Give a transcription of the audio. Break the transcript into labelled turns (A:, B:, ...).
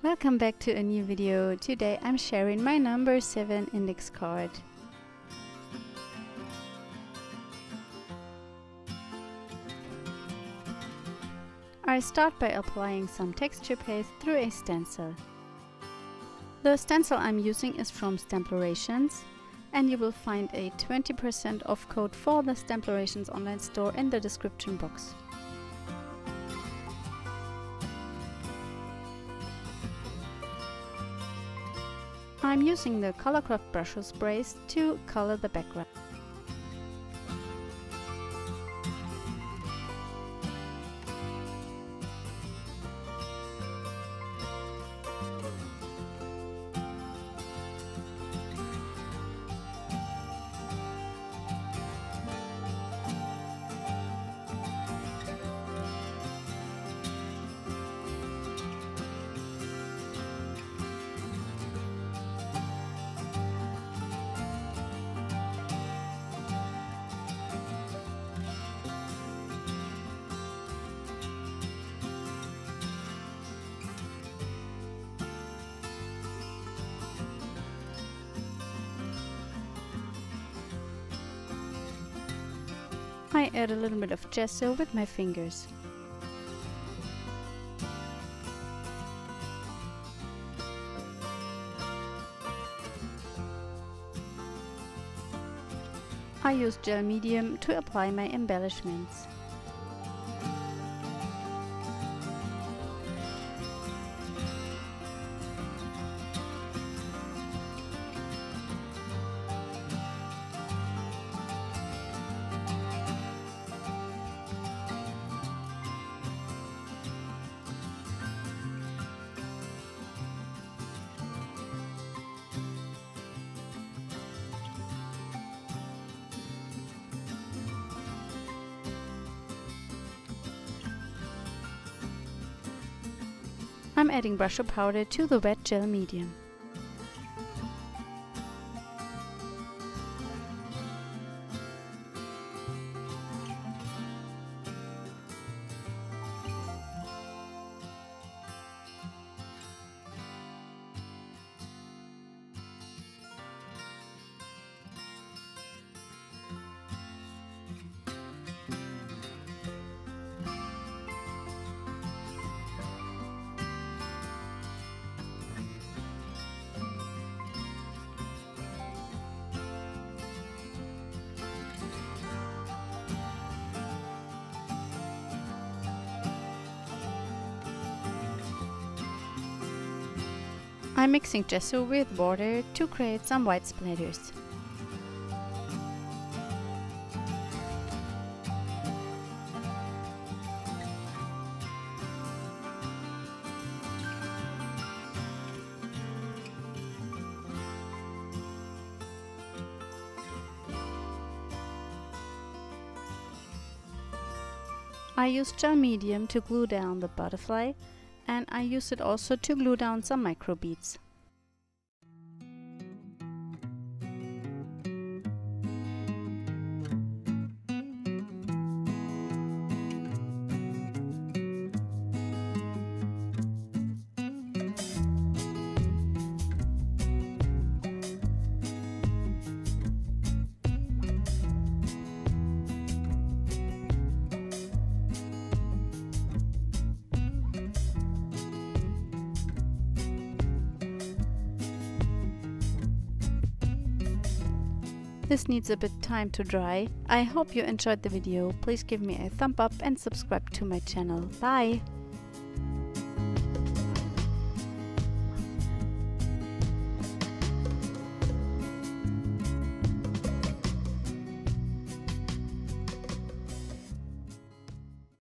A: Welcome back to a new video. Today I'm sharing my number 7 index card. I start by applying some texture paste through a stencil. The stencil I'm using is from Embellishments, and you will find a 20% off code for the Embellishments online store in the description box. I'm using the Colorcraft Brushos sprays to color the background. I add a little bit of gesso with my fingers. I use gel medium to apply my embellishments. I'm adding Brushos powder to the wet gel medium. I'm mixing gesso with water to create some white splatters. I used gel medium to glue down the butterfly, and I use it also to glue down some micro beads. This needs a bit time to dry. I hope you enjoyed the video. Please give me a thumb up and subscribe to my channel. Bye!